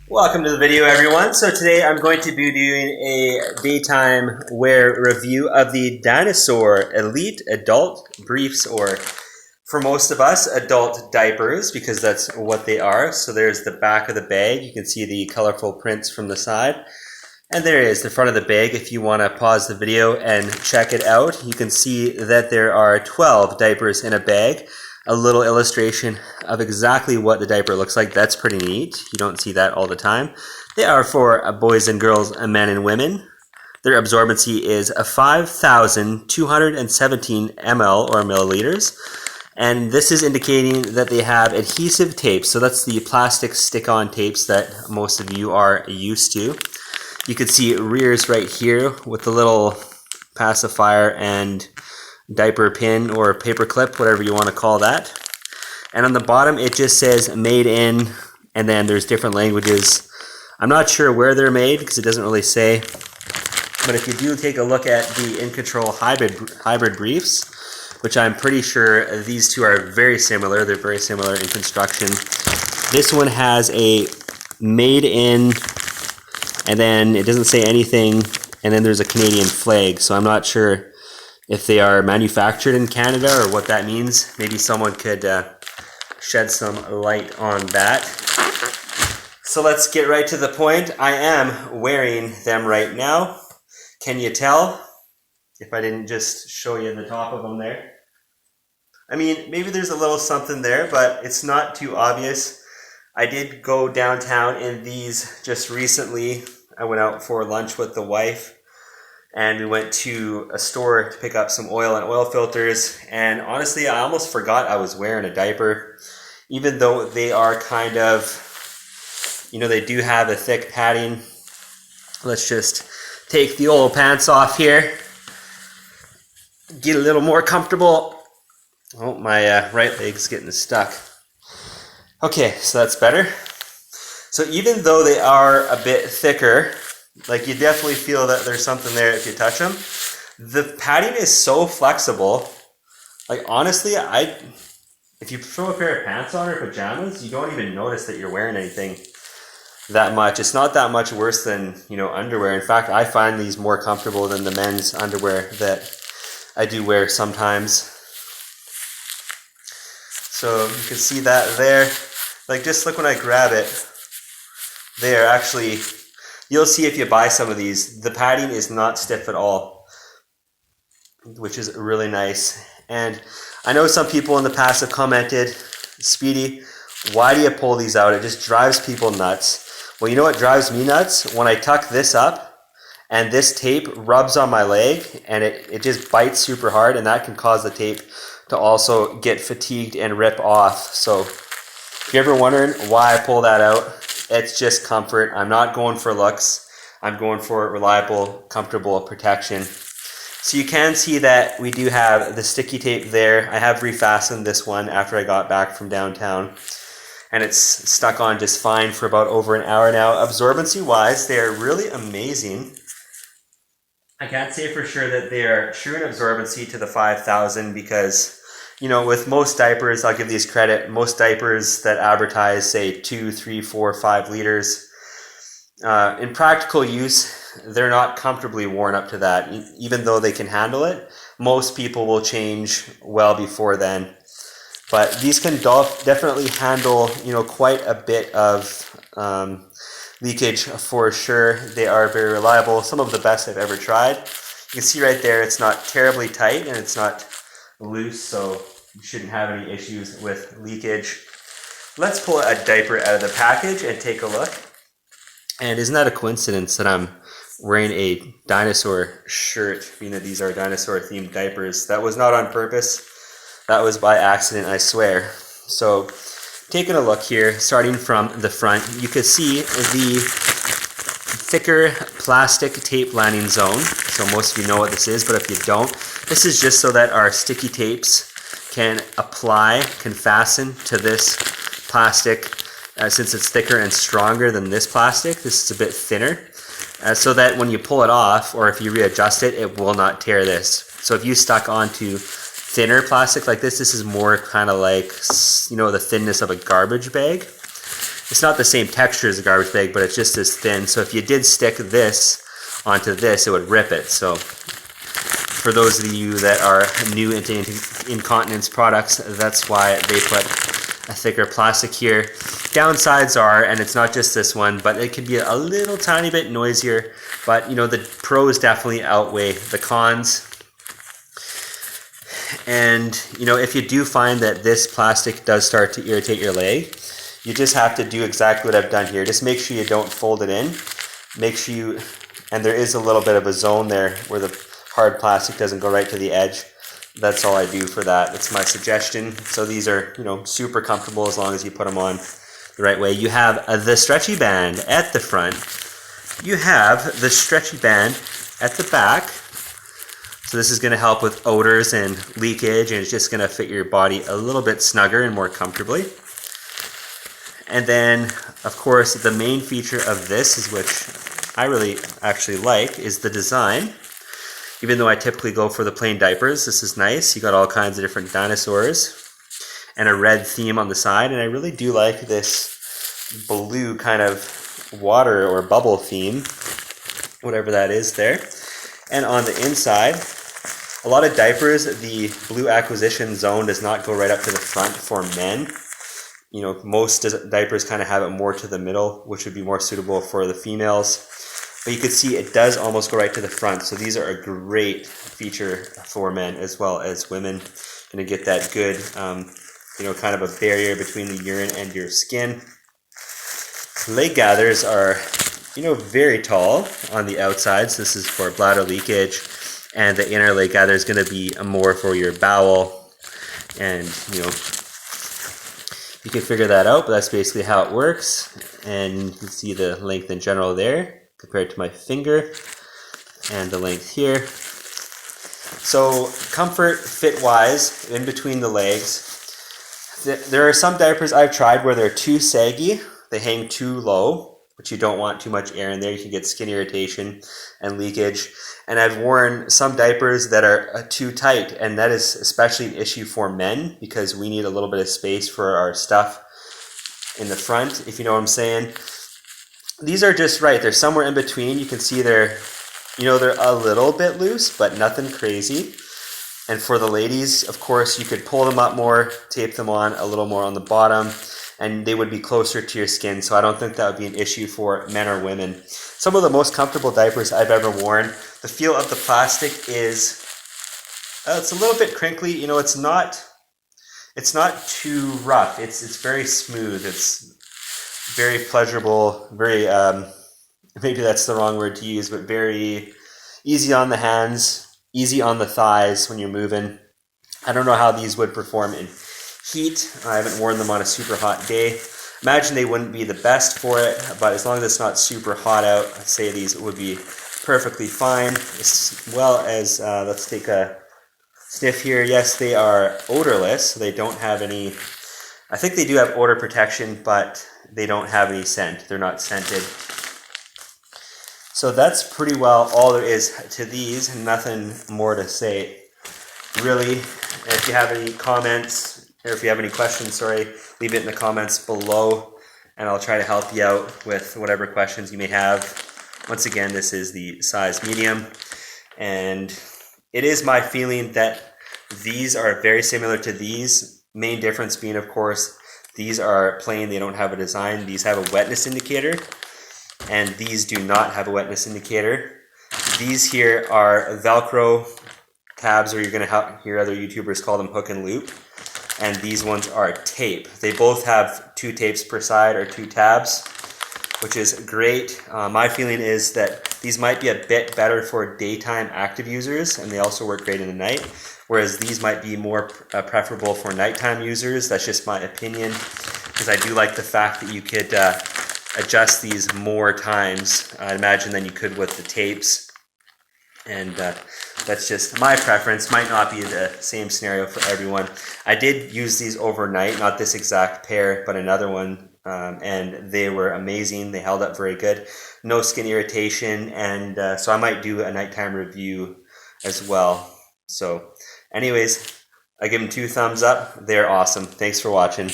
Welcome to the video, everyone. So today I'm going to be doing a daytime wear review of the Dinosaur Elite Adult Briefs, or for most of us, adult diapers, because that's what they are. So there's the back of the bag. You can see the colorful prints from the side. And there is the front of the bag. If you want to pause the video and check it out, you can see that there are 12 diapers in a bag. A little illustration of exactly what the diaper looks like. That's pretty neat. You don't see that all the time. They are for boys and girls, men and women. Their absorbency is 5,217 ml or milliliters. And this is indicating that they have adhesive tapes. So that's the plastic stick-on tapes that most of you are used to. You can see Rearz right here with the little pacifier and diaper pin or paper clip, whatever you want to call that. And on the bottom it just says made in, and then there's different languages. I'm not sure where they're made because it doesn't really say. But if you do take a look at the In Control hybrid briefs, which I'm pretty sure these two are very similar. They're very similar in construction. This one has a made in, and then it doesn't say anything, and then there's a Canadian flag. So I'm not sure if they are manufactured in Canada or what that means. Maybe someone could shed some light on that. So let's get right to the point. I am wearing them right now. Can you tell? If I didn't just show you the top of them there. I mean, maybe there's a little something there, but it's not too obvious. I did go downtown in these just recently. I went out for lunch with the wife, and we went to a store to pick up some oil and oil filters. And honestly, I almost forgot I was wearing a diaper, even though they are kind of, you know, they do have a thick padding. Let's just take the old pants off here, get a little more comfortable. Oh, my right leg's getting stuck. Okay, so that's better. So even though they are a bit thicker, like you definitely feel that there's something there if you touch them. The padding is so flexible. Like honestly, if you throw a pair of pants on or pajamas, you don't even notice that you're wearing anything that much. It's not that much worse than, you know, underwear. In fact, I find these more comfortable than the men's underwear that I do wear sometimes. So you can see that there. Like just look when I grab it. They are actually, you'll see if you buy some of these, the padding is not stiff at all, which is really nice. And I know some people in the past have commented, Speedy, why do you pull these out? It just drives people nuts. Well, you know what drives me nuts? When I tuck this up and this tape rubs on my leg and it just bites super hard, and that can cause the tape to also get fatigued and rip off. So if you're ever wondering why I pull that out, it's just comfort. I'm not going for looks. I'm going for reliable, comfortable protection. So you can see that we do have the sticky tape there. I have refastened this one after I got back from downtown, and it's stuck on just fine for about over an hour now. Absorbency wise, they are really amazing. I can't say for sure that they are true in absorbency to the 5,000 because, you know, with most diapers, I'll give these credit, most diapers that advertise, say, 2, 3, 4, 5 liters, in practical use, they're not comfortably worn up to that. Even though they can handle it, most people will change well before then. But these can definitely handle, you know, quite a bit of leakage for sure. They are very reliable, some of the best I've ever tried. You can see right there, it's not terribly tight and it's not loose, so you shouldn't have any issues with leakage. Let's pull a diaper out of the package and take a look. And isn't that a coincidence that I'm wearing a dinosaur shirt, being that these are dinosaur themed diapers? That was not on purpose. That was by accident, I swear. So taking a look here, starting from the front, you can see the thicker plastic tape landing zone. So most of you know what this is, but if you don't, this is just so that our sticky tapes can fasten to this plastic, since it's thicker and stronger than this plastic. This is a bit thinner, so that when you pull it off, or if you readjust it, it will not tear this. So if you stuck onto thinner plastic like this is more kind of like, you know, the thinness of a garbage bag. It's not the same texture as a garbage bag, but it's just as thin. So if you did stick this onto this, it would rip it. So for those of you that are new into incontinence products, that's why they put a thicker plastic here. Downsides are, and it's not just this one, but it can be a little tiny bit noisier, but you know, the pros definitely outweigh the cons. And you know, if you do find that this plastic does start to irritate your leg, you just have to do exactly what I've done here. Just make sure you don't fold it in. Make sure you, and there is a little bit of a zone there where the hard plastic doesn't go right to the edge. That's all I do for that. That's my suggestion. So these are, you know, super comfortable as long as you put them on the right way. You have the stretchy band at the front. You have the stretchy band at the back. So this is going to help with odors and leakage, and it's just going to fit your body a little bit snugger and more comfortably. And then, of course, the main feature of this, is which I really actually like, is the design. Even though I typically go for the plain diapers, this is nice. You got all kinds of different dinosaurs and a red theme on the side. And I really do like this blue kind of water or bubble theme, whatever that is there. And on the inside, a lot of diapers, the blue acquisition zone does not go right up to the front for men. You know, most diapers kind of have it more to the middle, which would be more suitable for the females. But you can see it does almost go right to the front. So these are a great feature for men as well as women. Going to get that good, you know, kind of a barrier between the urine and your skin. Leg gathers are, you know, very tall on the outsides. This is for bladder leakage. And the inner leg gather is going to be more for your bowel. And, you know, you can figure that out, but that's basically how it works. And you can see the length in general there compared to my finger, and the length here. So comfort, fit-wise, in between the legs, there are some diapers I've tried where they're too saggy, they hang too low, but you don't want too much air in there. You can get skin irritation and leakage. And I've worn some diapers that are too tight, and that is especially an issue for men because we need a little bit of space for our stuff in the front, if you know what I'm saying. These are just right. They're somewhere in between. You can see they're, you know, they're a little bit loose, but nothing crazy. And for the ladies, of course, you could pull them up more, tape them on a little more on the bottom, and they would be closer to your skin. So I don't think that would be an issue for men or women. Some of the most comfortable diapers I've ever worn. The feel of the plastic is, it's a little bit crinkly. You know, it's not too rough. It's very smooth. It's very pleasurable, very, maybe that's the wrong word to use, but very easy on the hands, easy on the thighs when you're moving. I don't know how these would perform in heat. I haven't worn them on a super hot day. Imagine they wouldn't be the best for it, but as long as it's not super hot out, I'd say these would be perfectly fine. As well as, let's take a sniff here. Yes, they are odorless, so they don't have any, I think they do have odor protection, but they don't have any scent. They're not scented. So that's pretty well all there is to these. Nothing more to say, really. If you have any comments, or if you have any questions, sorry, leave it in the comments below, and I'll try to help you out with whatever questions you may have. Once again, this is the size medium, and it is my feeling that these are very similar to these. Main difference being, of course, these are plain, they don't have a design. These have a wetness indicator, and these do not have a wetness indicator. These here are Velcro tabs, or you're going to hear other YouTubers call them hook and loop. And these ones are tape. They both have 2 tapes per side, or 2 tabs, which is great. My feeling is that these might be a bit better for daytime active users, and they also work great in the night. Whereas these might be more preferable for nighttime users. That's just my opinion, because I do like the fact that you could adjust these more times, I imagine, than you could with the tapes. And that's just my preference. Might not be the same scenario for everyone. I did use these overnight, not this exact pair, but another one, and they were amazing. They held up very good. No skin irritation, and so I might do a nighttime review as well. So anyways, I give them 2 thumbs up. They're awesome. Thanks for watching.